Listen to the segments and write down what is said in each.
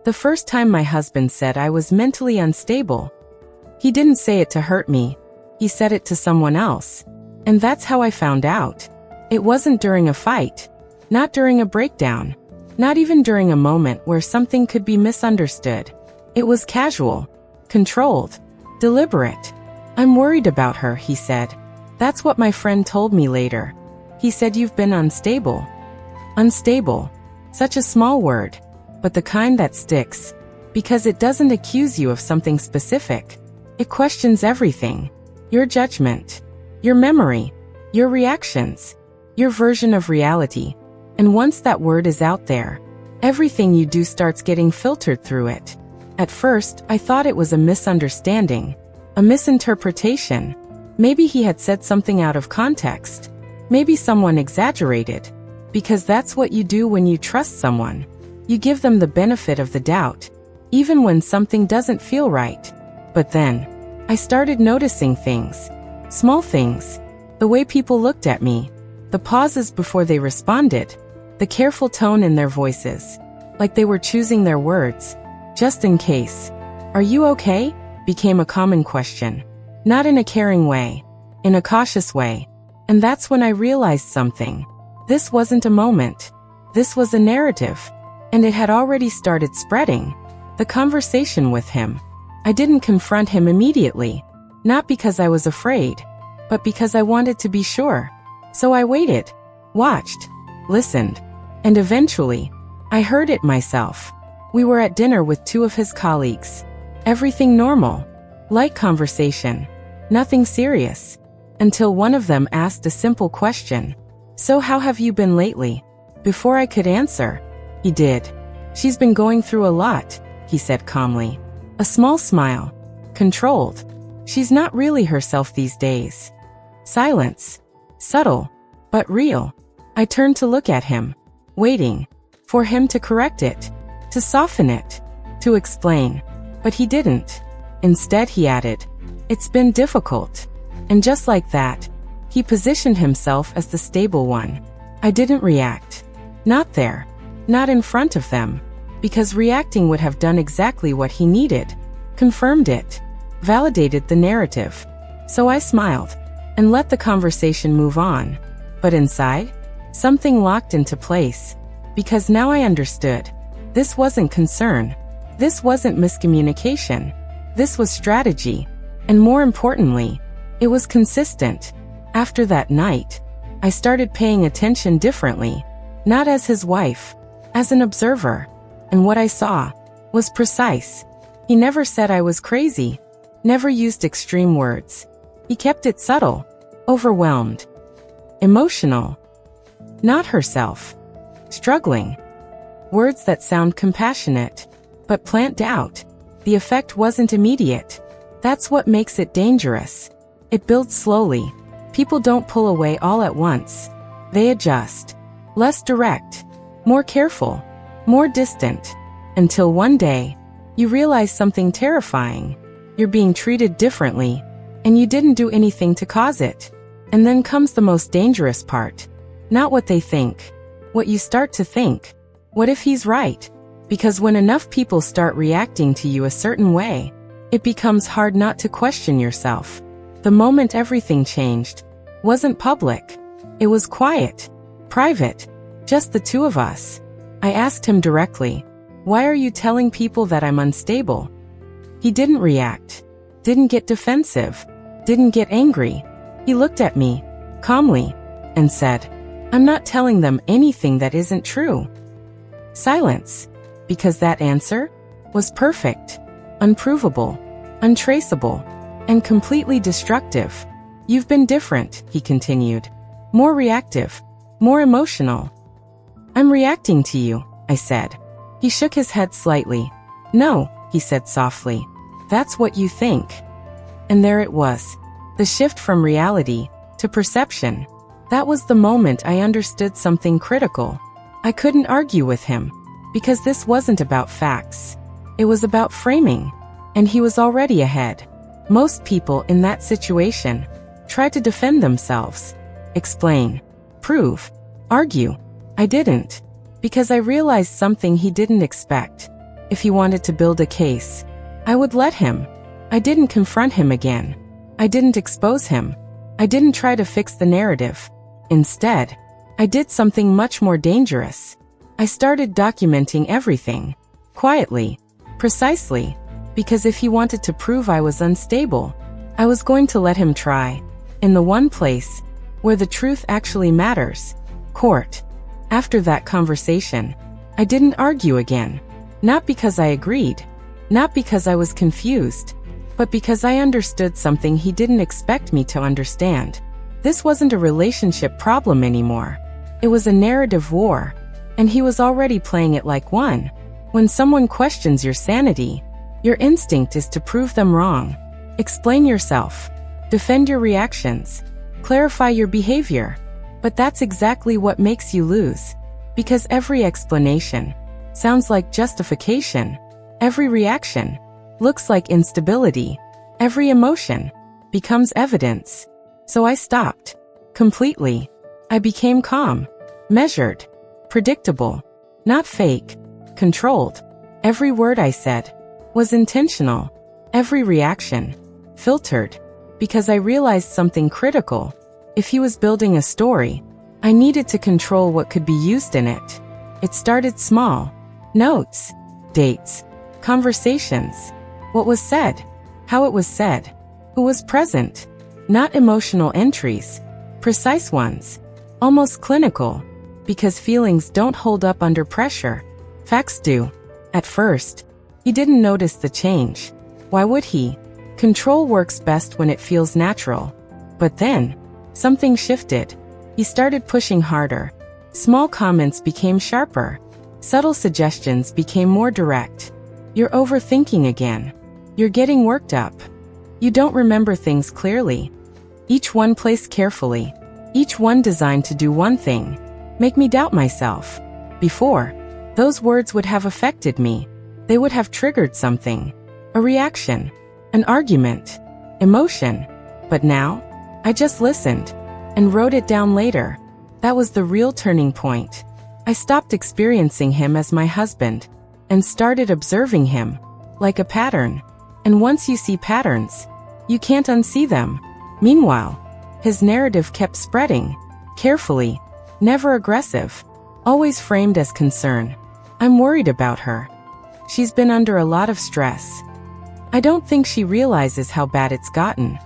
The first time my husband said I was mentally unstable. He didn't say it to hurt me. He said it to someone else. And that's how I found out. It wasn't during a fight. Not during a breakdown. Not even during a moment where something could be misunderstood. It was casual. Controlled. Deliberate. I'm worried about her, he said. That's what my friend told me later. He said you've been unstable. Unstable. Such a small word. But the kind that sticks. Because it doesn't accuse you of something specific. It questions everything. Your judgment. Your memory. Your reactions. Your version of reality. And once that word is out there, everything you do starts getting filtered through it. At first, I thought it was a misunderstanding. A misinterpretation. Maybe he had said something out of context. Maybe someone exaggerated. Because that's what you do when you trust someone. You give them the benefit of the doubt, even when something doesn't feel right. But then, I started noticing things. Small things. The way people looked at me. The pauses before they responded. The careful tone in their voices. Like they were choosing their words. Just in case. Are you okay? Became a common question. Not in a caring way. In a cautious way. And that's when I realized something. This wasn't a moment. This was a narrative. And it had already started spreading. The conversation with him. I didn't confront him immediately. Not because I was afraid. But because I wanted to be sure. So I waited. Watched. Listened. And eventually, I heard it myself. We were at dinner with two of his colleagues. Everything normal. Light conversation. Nothing serious. Until one of them asked a simple question. So how have you been lately? Before I could answer, he did. She's been going through a lot, he said calmly. A small smile. Controlled. She's not really herself these days. Silence. Subtle. But real. I turned to look at him. Waiting. For him to correct it. To soften it. To explain. But he didn't. Instead he added, "It's been difficult." And just like that, he positioned himself as the stable one. I didn't react. Not there. Not in front of them. Because reacting would have done exactly what he needed. Confirmed it. Validated the narrative. So I smiled. And let the conversation move on. But inside, something locked into place. Because now I understood. This wasn't concern. This wasn't miscommunication. This was strategy. And more importantly, it was consistent. After that night, I started paying attention differently. Not as his wife. As an observer. And what I saw was precise. He never said I was crazy. Never used extreme words. He kept it subtle. Overwhelmed. Emotional. Not herself. Struggling. Words that sound compassionate. But plant doubt. The effect wasn't immediate. That's what makes it dangerous. It builds slowly. People don't pull away all at once. They adjust. Less direct. More careful. More distant. Until one day, you realize something terrifying. You're being treated differently. And you didn't do anything to cause it. And then comes the most dangerous part. Not what they think. What you start to think. What if he's right? Because when enough people start reacting to you a certain way, it becomes hard not to question yourself. The moment everything changed wasn't public. It was quiet. Private. Just the two of us. I asked him directly, "Why are you telling people that I'm unstable?" He didn't react. Didn't get defensive. Didn't get angry. He looked at me, calmly, and said, "I'm not telling them anything that isn't true." Silence. Because that answer was perfect. Unprovable. Untraceable. And completely destructive. "You've been different," he continued. "More reactive. More emotional." "I'm reacting to you," I said. He shook his head slightly. "No," he said softly. "That's what you think." And there it was. The shift from reality to perception. That was the moment I understood something critical. I couldn't argue with him. Because this wasn't about facts. It was about framing. And he was already ahead. Most people in that situation try to defend themselves. Explain. Prove. Argue. I didn't. Because I realized something he didn't expect. If he wanted to build a case, I would let him. I didn't confront him again. I didn't expose him. I didn't try to fix the narrative. Instead, I did something much more dangerous. I started documenting everything. Quietly. Precisely. Because if he wanted to prove I was unstable, I was going to let him try. In the one place where the truth actually matters. Court. After that conversation, I didn't argue again. Not because I agreed. Not because I was confused. But because I understood something he didn't expect me to understand. This wasn't a relationship problem anymore. It was a narrative war. And he was already playing it like one. When someone questions your sanity, your instinct is to prove them wrong. Explain yourself. Defend your reactions. Clarify your behavior. But that's exactly what makes you lose. Because every explanation sounds like justification. Every reaction looks like instability. Every emotion becomes evidence. So I stopped. Completely. I became calm. Measured. Predictable. Not fake. Controlled. Every word I said was intentional. Every reaction filtered. Because I realized something critical. If he was building a story, I needed to control what could be used in it. It started small. Notes. Dates. Conversations. What was said. How it was said. Who was present. Not emotional entries. Precise ones. Almost clinical. Because feelings don't hold up under pressure. Facts do. At first, he didn't notice the change. Why would he? Control works best when it feels natural. But then, something shifted. He started pushing harder. Small comments became sharper. Subtle suggestions became more direct. You're overthinking again. You're getting worked up. You don't remember things clearly. Each one placed carefully. Each one designed to do one thing. Make me doubt myself. Before, those words would have affected me. They would have triggered something. A reaction. An argument. Emotion. But now, I just listened. And wrote it down later. That was the real turning point. I stopped experiencing him as my husband. And started observing him. Like a pattern. And once you see patterns, you can't unsee them. Meanwhile, his narrative kept spreading. Carefully. Never aggressive. Always framed as concern. I'm worried about her. She's been under a lot of stress. I don't think she realizes how bad it's gotten.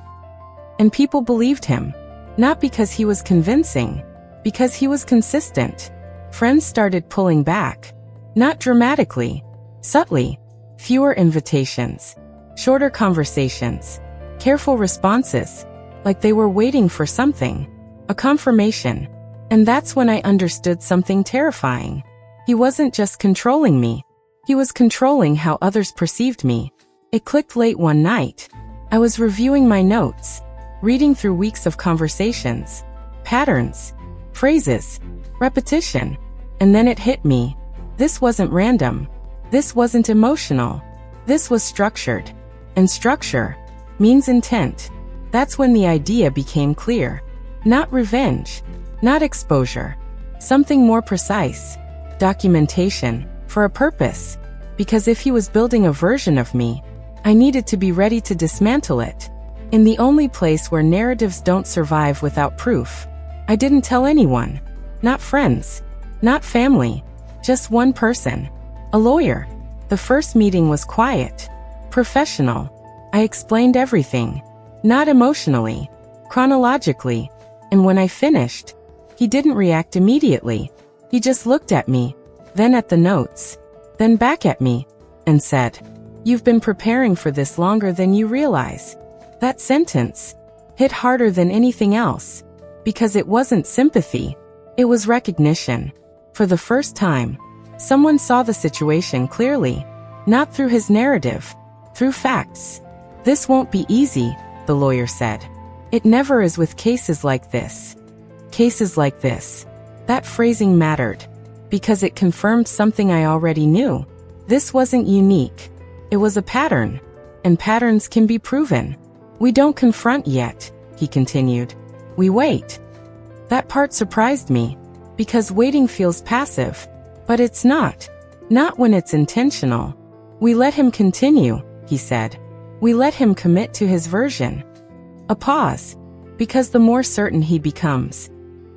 And people believed him. Not because he was convincing. Because he was consistent. Friends started pulling back. Not dramatically. Subtly. Fewer invitations. Shorter conversations. Careful responses. Like they were waiting for something. A confirmation. And that's when I understood something terrifying. He wasn't just controlling me. He was controlling how others perceived me. It clicked late one night. I was reviewing my notes. Reading through weeks of conversations. Patterns. Phrases. Repetition. And then it hit me. This wasn't random. This wasn't emotional. This was structured. And structure means intent. That's when the idea became clear. Not revenge. Not exposure. Something more precise. Documentation. For a purpose. Because if he was building a version of me, I needed to be ready to dismantle it. In the only place where narratives don't survive without proof. I didn't tell anyone. Not friends. Not family. Just one person. A lawyer. The first meeting was quiet. Professional. I explained everything. Not emotionally. Chronologically. And when I finished, he didn't react immediately. He just looked at me. Then at the notes. Then back at me. And said, "You've been preparing for this longer than you realize." That sentence hit harder than anything else. Because it wasn't sympathy. It was recognition. For the first time, someone saw the situation clearly. Not through his narrative. Through facts. "This won't be easy," the lawyer said. "It never is with cases like this." Cases like this. That phrasing mattered. Because it confirmed something I already knew. This wasn't unique. It was a pattern. And patterns can be proven. "We don't confront yet," he continued. "We wait." That part surprised me. Because waiting feels passive. But it's not. Not when it's intentional. We let him continue, he said. We let him commit to his version. A pause. Because the more certain he becomes.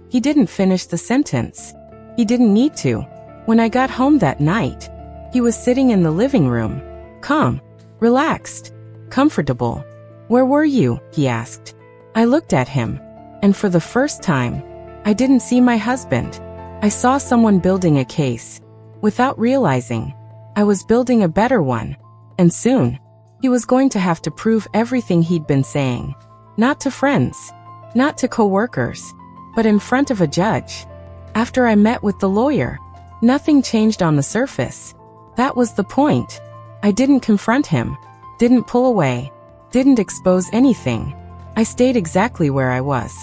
He didn't finish the sentence. He didn't need to. When I got home that night, he was sitting in the living room. Calm. Relaxed. Comfortable. Where were you? He asked. I looked at him. And for the first time, I didn't see my husband. I saw someone building a case. Without realizing, I was building a better one. And soon, he was going to have to prove everything he'd been saying. Not to friends, not to coworkers, but in front of a judge. After I met with the lawyer, nothing changed on the surface. That was the point. I didn't confront him, didn't pull away, didn't expose anything. I stayed exactly where I was.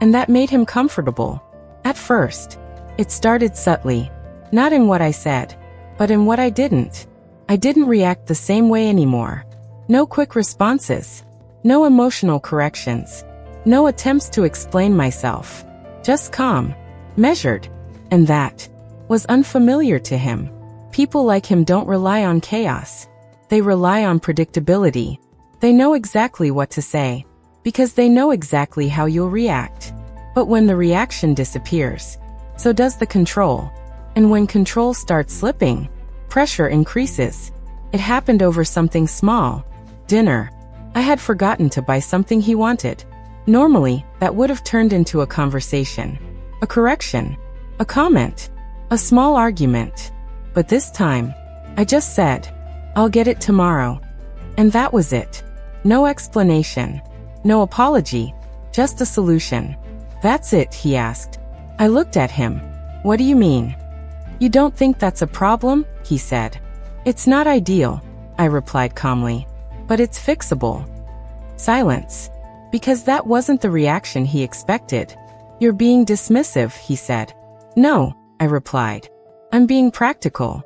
And that made him comfortable. At first, it started subtly, not in what I said, but in what I didn't. I didn't react the same way anymore. No quick responses. No emotional corrections. No attempts to explain myself. Just calm. Measured. And that was unfamiliar to him. People like him don't rely on chaos. They rely on predictability. They know exactly what to say, because they know exactly how you'll react. But when the reaction disappears, so does the control. And when control starts slipping, pressure increases. It happened over something small. Dinner. I had forgotten to buy something he wanted. Normally, that would have turned into a conversation, a correction, a comment, a small argument. But this time, I just said, I'll get it tomorrow. And that was it. No explanation, no apology, just a solution. That's it, he asked. I looked at him. What do you mean? You don't think that's a problem? He said. It's not ideal, I replied calmly, but it's fixable. Silence. Because that wasn't the reaction he expected. You're being dismissive, he said. No, I replied. I'm being practical.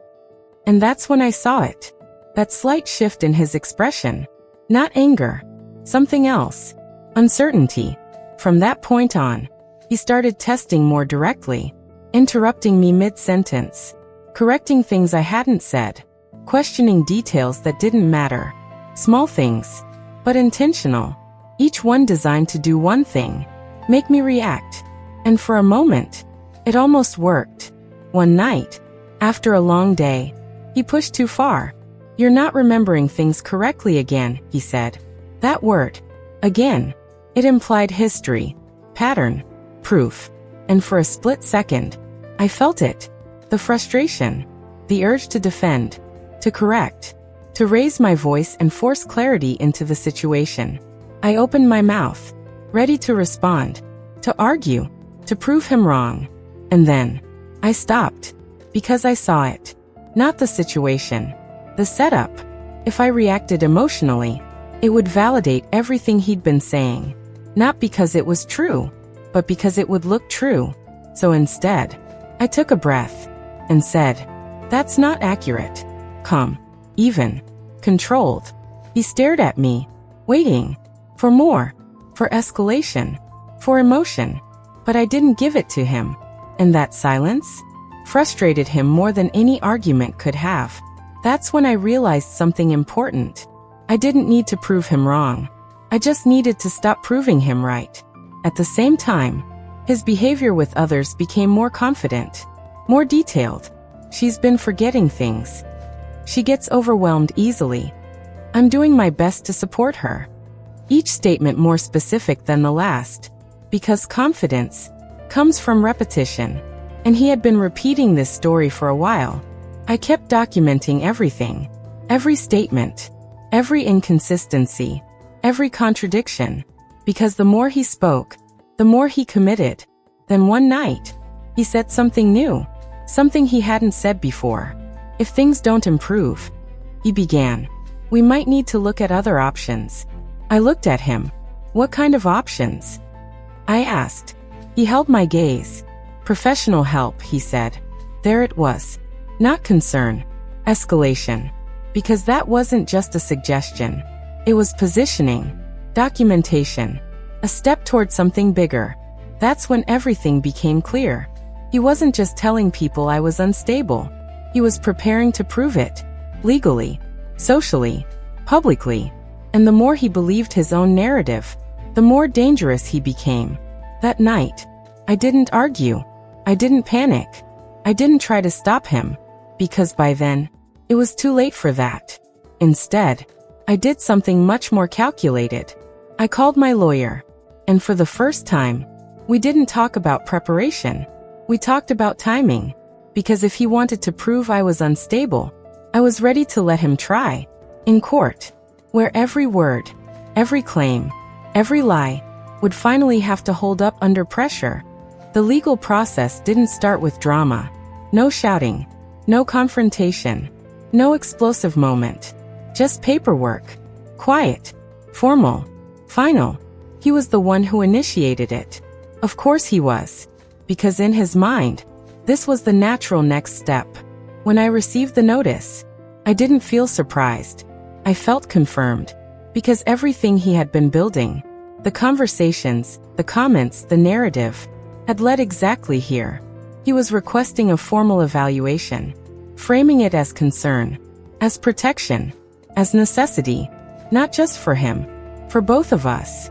And that's when I saw it. That slight shift in his expression. Not anger. Something else. Uncertainty. From that point on, he started testing more directly, interrupting me mid-sentence, correcting things I hadn't said, questioning details that didn't matter. Small things, but intentional. Each one designed to do one thing, make me react. And for a moment, it almost worked. One night, after a long day, he pushed too far. You're not remembering things correctly again, he said. That word, again, it implied history, pattern, proof. And for a split second, I felt it. The frustration, the urge to defend, to correct, to raise my voice and force clarity into the situation. I opened my mouth, ready to respond, to argue, to prove him wrong. And then, I stopped, because I saw it. Not the situation, the setup. If I reacted emotionally, it would validate everything he'd been saying. Not because it was true, but because it would look true. So instead, I took a breath and said, that's not accurate. Calm, even, controlled. He stared at me, waiting. For more, for escalation, for emotion. But I didn't give it to him. And that silence frustrated him more than any argument could have. That's when I realized something important. I didn't need to prove him wrong. I just needed to stop proving him right. At the same time, his behavior with others became more confident, more detailed. She's been forgetting things. She gets overwhelmed easily. I'm doing my best to support her. Each statement more specific than the last, because confidence comes from repetition. And he had been repeating this story for a while. I kept documenting everything, every statement, every inconsistency, every contradiction, because the more he spoke, the more he committed. Then one night, he said something new, something he hadn't said before. If things don't improve, he began, we might need to look at other options. I looked at him. What kind of options? I asked. He held my gaze. Professional help, he said. There it was. Not concern. Escalation. Because that wasn't just a suggestion. It was positioning. Documentation. A step toward something bigger. That's when everything became clear. He wasn't just telling people I was unstable. He was preparing to prove it. Legally. socially, publicly, and the more he believed his own narrative, the more dangerous he became. That night, I didn't argue. I didn't panic. I didn't try to stop him, because by then, it was too late for that. Instead, I did something much more calculated. I called my lawyer, and for the first time, we didn't talk about preparation. We talked about timing, because if he wanted to prove I was unstable, I was ready to let him try. In court, where every word, every claim, every lie would finally have to hold up under pressure. The legal process didn't start with drama. No shouting, no confrontation, no explosive moment. Just paperwork. Quiet, formal, final. He was the one who initiated it. Of course he was, because in his mind, this was the natural next step. When I received the notice, I didn't feel surprised. I felt confirmed, because everything he had been building, the conversations, the comments, the narrative, had led exactly here. He was requesting a formal evaluation, framing it as concern, as protection, as necessity, not just for him, for both of us.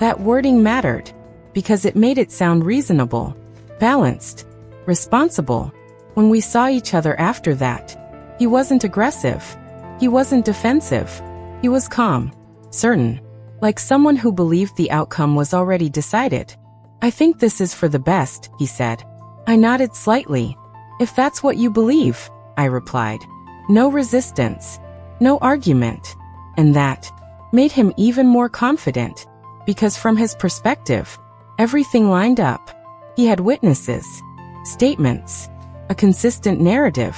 That wording mattered, because it made it sound reasonable, balanced, responsible. When we saw each other after that, he wasn't aggressive. He wasn't defensive. He was calm, certain, like someone who believed the outcome was already decided. I think this is for the best, he said. I nodded slightly. If that's what you believe, I replied. No resistance, no argument. And that made him even more confident, because from his perspective, everything lined up. He had witnesses, statements, a consistent narrative,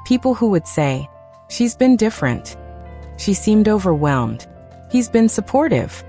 people who would say, she's been different. She seemed overwhelmed. He's been supportive.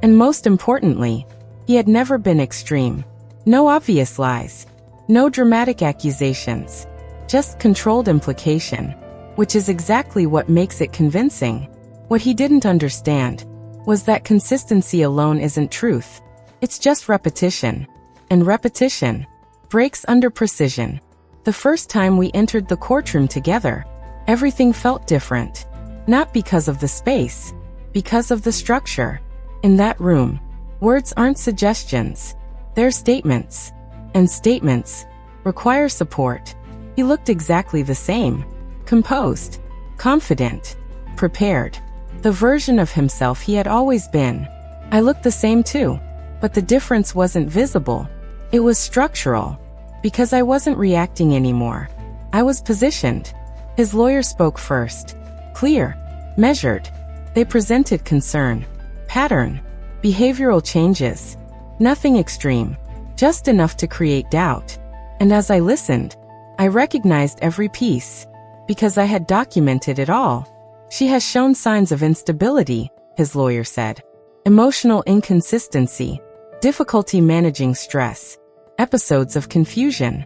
And most importantly, he had never been extreme. No obvious lies. No dramatic accusations. Just controlled implication, which is exactly what makes it convincing. What he didn't understand was that consistency alone isn't truth. It's just repetition. And repetition breaks under precision. The first time we entered the courtroom together, everything felt different. Not because of the space, because of the structure. In that room, words aren't suggestions. They're statements. And statements require support. He looked exactly the same. Composed, confident, prepared. The version of himself he had always been. I looked the same too, but the difference wasn't visible. It was structural, because I wasn't reacting anymore. I was positioned. His lawyer spoke first. Clear, measured. They presented concern, pattern, behavioral changes. Nothing extreme, just enough to create doubt. And as I listened, I recognized every piece, because I had documented it all. She has shown signs of instability, his lawyer said. Emotional inconsistency, difficulty managing stress, episodes of confusion.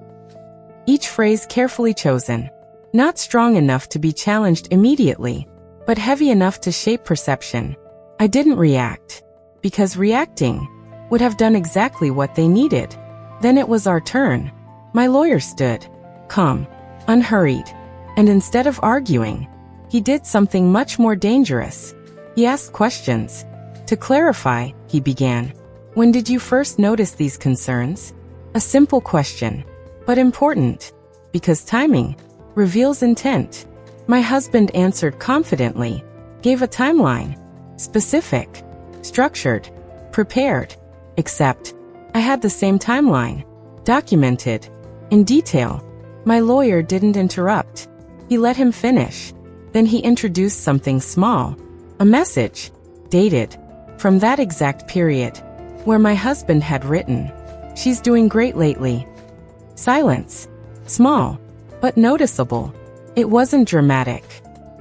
Each phrase carefully chosen. Not strong enough to be challenged immediately, but heavy enough to shape perception. I didn't react, because reacting would have done exactly what they needed. Then it was our turn. My lawyer stood, calm, unhurried, and instead of arguing, he did something much more dangerous. He asked questions. To clarify, he began. When did you first notice these concerns? A simple question, but important, because timing reveals intent. My husband answered confidently, gave a timeline, specific, structured, prepared, except I had the same timeline, documented, in detail. My lawyer didn't interrupt. He let him finish. Then he introduced something small, a message, dated, from that exact period, where my husband had written, "She's doing great lately." Silence. Small, but noticeable. It wasn't dramatic.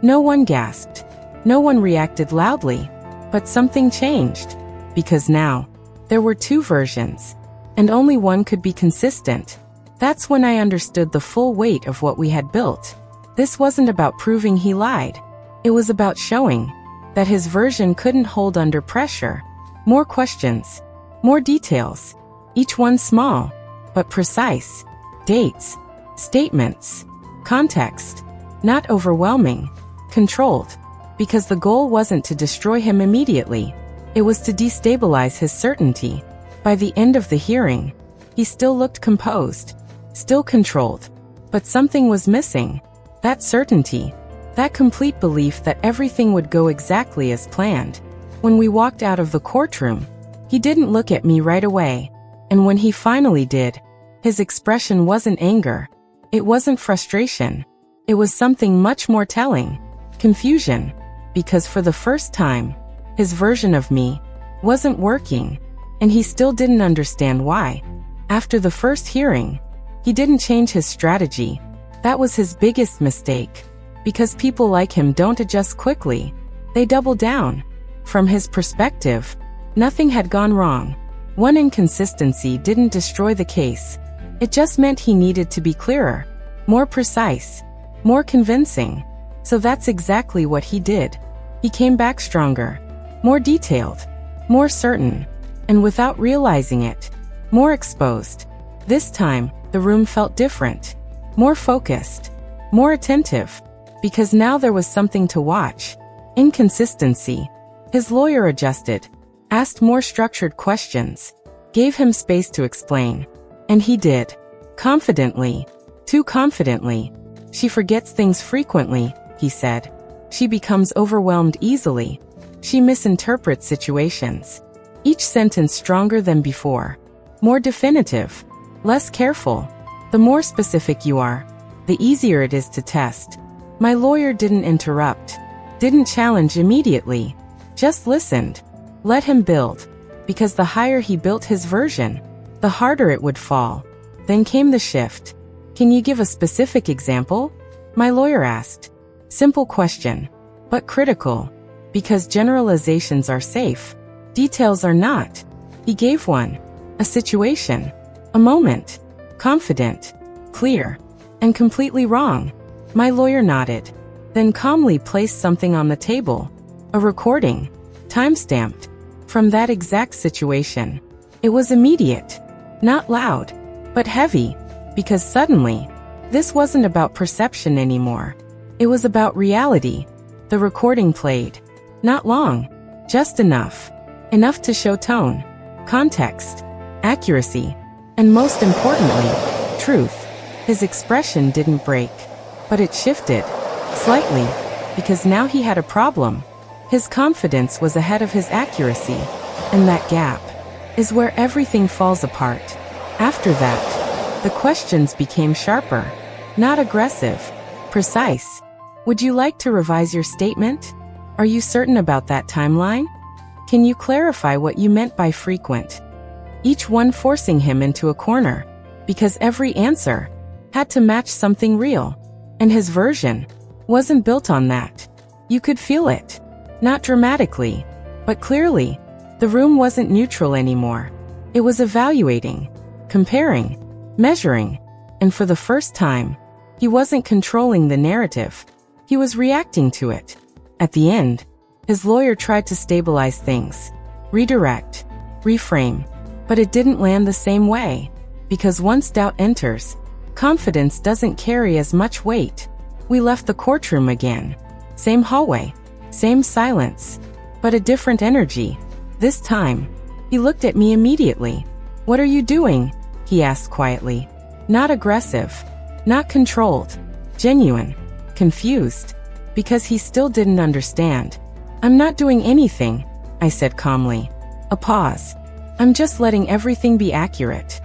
No one gasped. No one reacted loudly. But something changed. Because now, there were two versions, and only one could be consistent. That's when I understood the full weight of what we had built. This wasn't about proving he lied. It was about showing that his version couldn't hold under pressure. More questions, more details, each one small, but precise. Dates, statements, context, not overwhelming, controlled. Because the goal wasn't to destroy him immediately. It was to destabilize his certainty. By the end of the hearing, he still looked composed, still controlled. But something was missing. That certainty. That complete belief that everything would go exactly as planned. When we walked out of the courtroom, he didn't look at me right away. And when he finally did, his expression wasn't anger. It wasn't frustration. It was something much more telling. Confusion. Because for the first time, his version of me wasn't working. And he still didn't understand why. After the first hearing, he didn't change his strategy. That was his biggest mistake. Because people like him don't adjust quickly. They double down. From his perspective, nothing had gone wrong. One inconsistency didn't destroy the case. It just meant he needed to be clearer, more precise, more convincing. So that's exactly what he did. He came back stronger, more detailed, more certain, and without realizing it, more exposed. This time, the room felt different, more focused, more attentive, because now there was something to watch. Inconsistency. His lawyer adjusted, asked more structured questions, gave him space to explain. And he did. Confidently. Too confidently. She forgets things frequently, he said. She becomes overwhelmed easily. She misinterprets situations. Each sentence stronger than before. More definitive. Less careful. The more specific you are, the easier it is to test. My lawyer didn't interrupt. Didn't challenge immediately. Just listened. Let him build. Because the higher he built his version, the harder it would fall. Then came the shift. Can you give a specific example? My lawyer asked. Simple question, but critical. Because generalizations are safe. Details are not. He gave one. A situation. A moment. Confident. Clear. And completely wrong. My lawyer nodded. Then calmly placed something on the table. A recording. Time-stamped. From that exact situation. It was immediate. Not loud. But heavy. Because suddenly, this wasn't about perception anymore. It was about reality. The recording played. Not long. Just enough. Enough to show tone. Context. Accuracy. And most importantly, truth. His expression didn't break. But it shifted. Slightly. Because now he had a problem. His confidence was ahead of his accuracy. And that gap is where everything falls apart. After that, the questions became sharper. Not aggressive. Precise. Would you like to revise your statement? Are you certain about that timeline? Can you clarify what you meant by frequent? Each one forcing him into a corner. Because every answer had to match something real. And his version wasn't built on that. You could feel it. Not dramatically, but clearly. The room wasn't neutral anymore. It was evaluating, comparing, measuring. And for the first time, he wasn't controlling the narrative. He was reacting to it. At the end, his lawyer tried to stabilize things, redirect, reframe. But it didn't land the same way. Because once doubt enters, confidence doesn't carry as much weight. We left the courtroom again. Same hallway. Same silence. But a different energy. This time, he looked at me immediately. What are you doing? He asked quietly. Not aggressive. Not controlled. Genuine. Confused. Because he still didn't understand. I'm not doing anything, I said calmly. A pause. I'm just letting everything be accurate.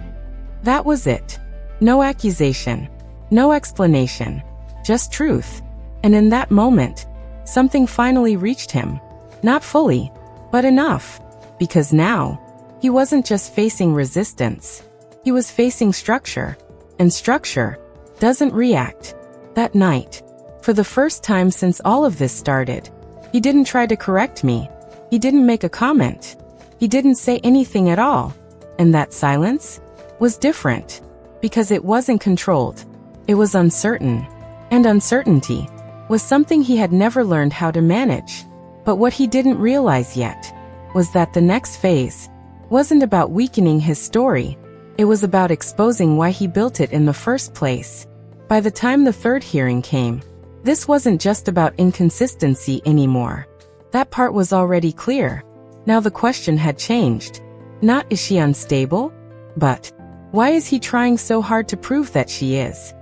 That was it. No accusation. No explanation. Just truth. And in that moment, something finally reached him. Not fully, but enough. Because now, he wasn't just facing resistance. He was facing structure. And structure doesn't react. That night, for the first time since all of this started, he didn't try to correct me. He didn't make a comment. He didn't say anything at all. And that silence was different. Because it wasn't controlled. It was uncertain. And uncertainty was something he had never learned how to manage. But what he didn't realize yet was that the next phase wasn't about weakening his story. It was about exposing why he built it in the first place. By the time the third hearing came, This wasn't just about inconsistency anymore. That part was already clear. Now the question had changed. Not is she unstable? But why is he trying so hard to prove that she is?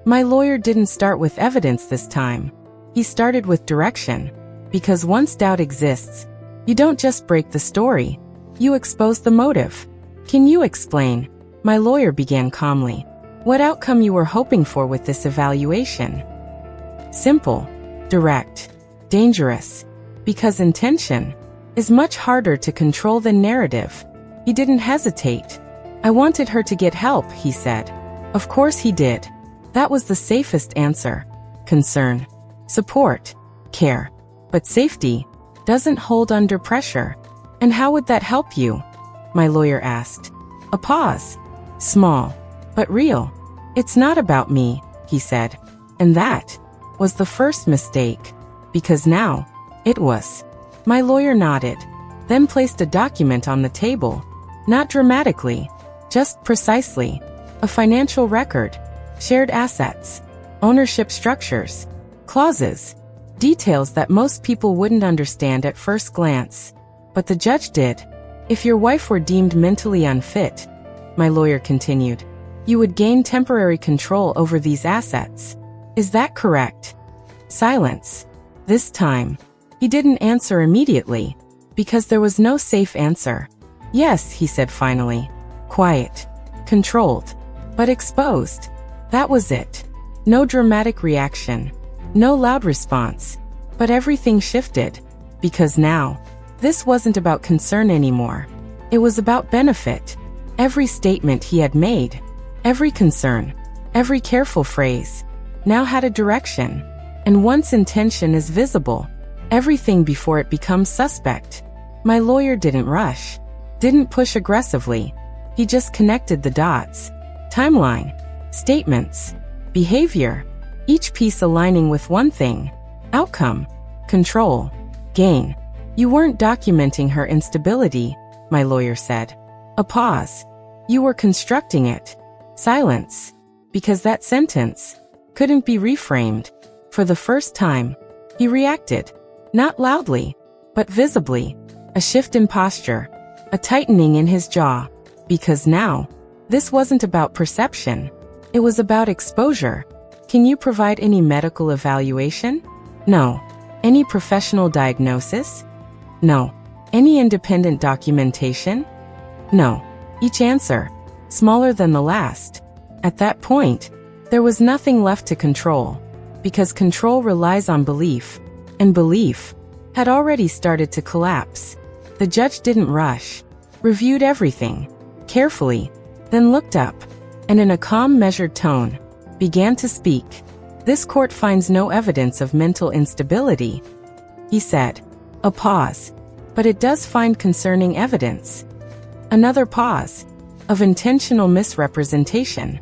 My lawyer didn't start with evidence this time. He started with direction. Because once doubt exists, you don't just break the story. You expose the motive. Can you explain? My lawyer began calmly. What outcome you were hoping for with this evaluation? Simple, direct, dangerous. Because intention is much harder to control than narrative. He didn't hesitate. I wanted her to get help, he said. Of course he did. That was the safest answer. Concern, support, care. But safety doesn't hold under pressure. And how would that help you? My lawyer asked. A pause. Small, but real. It's not about me, he said. And that was the first mistake. Because now, it was. My lawyer nodded, then placed a document on the table. Not dramatically, just precisely. A financial record, shared assets, ownership structures, clauses, details that most people wouldn't understand at first glance. But the judge did. If your wife were deemed mentally unfit, my lawyer continued, you would gain temporary control over these assets. Is that correct? Silence. This time, he didn't answer immediately, because there was no safe answer. Yes, he said finally. Quiet, controlled, but exposed. That was it. No dramatic reaction, no loud response. But everything shifted, because now, this wasn't about concern anymore. It was about benefit. Every statement he had made, every concern, every careful phrase, now had a direction. And once intention is visible, everything before it becomes suspect. My lawyer didn't rush, didn't push aggressively. He just connected the dots. Timeline, statements, behavior, each piece aligning with one thing. Outcome, control, gain. You weren't documenting her instability, my lawyer said. A pause. You were constructing it. Silence. Because that sentence couldn't be reframed. For the first time, he reacted. Not loudly, but visibly. A shift in posture. A tightening in his jaw. Because now, this wasn't about perception. It was about exposure. Can you provide any medical evaluation? No. Any professional diagnosis? No. Any independent documentation? No. Each answer, smaller than the last. At that point, there was nothing left to control. Because control relies on belief. And belief had already started to collapse. The judge didn't rush. Reviewed everything carefully, then looked up, and in a calm, measured tone, began to speak. This court finds no evidence of mental instability, he said. A pause. But it does find concerning evidence. Another pause. Of intentional misrepresentation.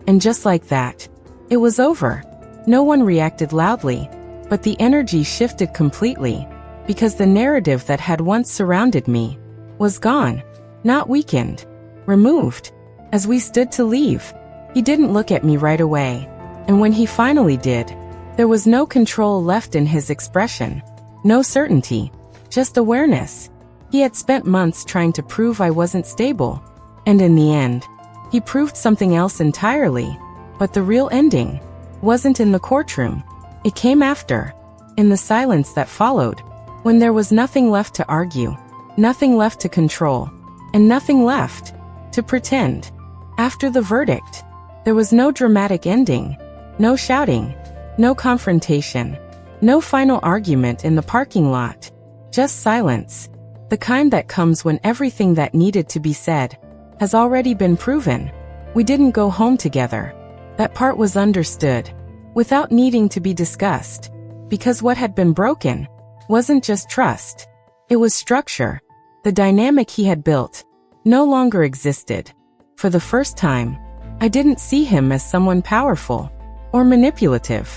And just like that, it was over. No one reacted loudly, but the energy shifted completely, because the narrative that had once surrounded me was gone. Not weakened, removed. As we stood to leave, he didn't look at me right away. And when he finally did, there was no control left in his expression. No certainty, just awareness. He had spent months trying to prove I wasn't stable. And in the end, he proved something else entirely. But the real ending wasn't in the courtroom. It came after, in the silence that followed, when there was nothing left to argue, nothing left to control, and nothing left to pretend. After the verdict, there was no dramatic ending, no shouting, no confrontation, no final argument in the parking lot, just silence, the kind that comes when everything that needed to be said has already been proven. We didn't go home together. That part was understood, without needing to be discussed, because what had been broken wasn't just trust, it was structure. The dynamic he had built no longer existed. For the first time, I didn't see him as someone powerful, or manipulative,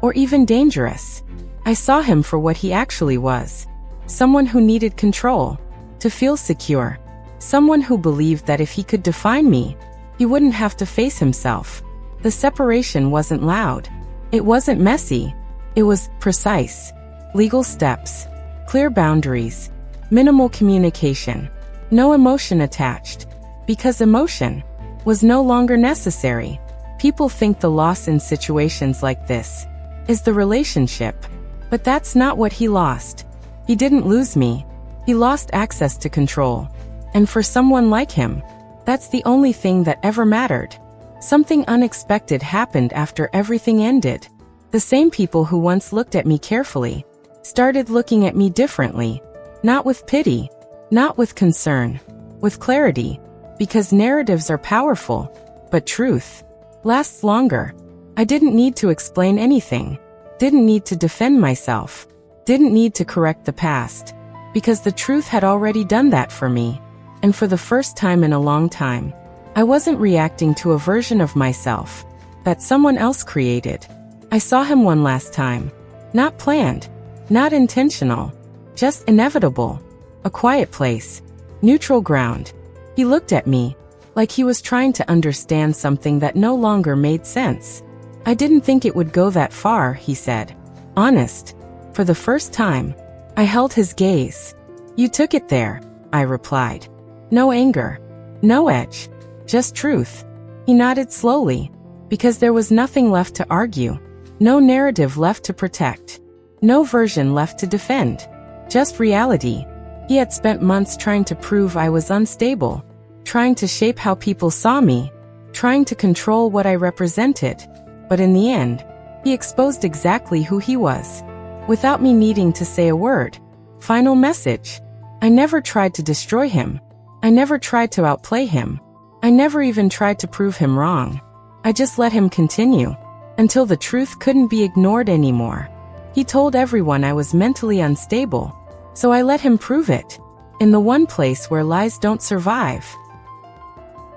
or even dangerous. I saw him for what he actually was. Someone who needed control, to feel secure. Someone who believed that if he could define me, he wouldn't have to face himself. The separation wasn't loud. It wasn't messy. It was precise. Legal steps, clear boundaries, minimal communication, no emotion attached. Because emotion was no longer necessary. People think the loss in situations like this is the relationship. But that's not what he lost. He didn't lose me. He lost access to control. And for someone like him, that's the only thing that ever mattered. Something unexpected happened after everything ended. The same people who once looked at me carefully started looking at me differently. Not with pity, not with concern, with clarity. Because narratives are powerful, but truth lasts longer. I didn't need to explain anything. Didn't need to defend myself. Didn't need to correct the past. Because the truth had already done that for me. And for the first time in a long time, I wasn't reacting to a version of myself that someone else created. I saw him one last time. Not planned. Not intentional. Just inevitable. A quiet place. Neutral ground. He looked at me like he was trying to understand something that no longer made sense. I didn't think it would go that far, he said. Honest. For the first time, I held his gaze. You took it there, I replied. No anger. No edge. Just truth. He nodded slowly, because there was nothing left to argue. No narrative left to protect. No version left to defend. Just reality. He had spent months trying to prove I was unstable, trying to shape how people saw me, trying to control what I represented. But in the end, he exposed exactly who he was, without me needing to say a word. Final message. I never tried to destroy him. I never tried to outplay him. I never even tried to prove him wrong. I just let him continue, until the truth couldn't be ignored anymore. He told everyone I was mentally unstable, so I let him prove it. In the one place where lies don't survive.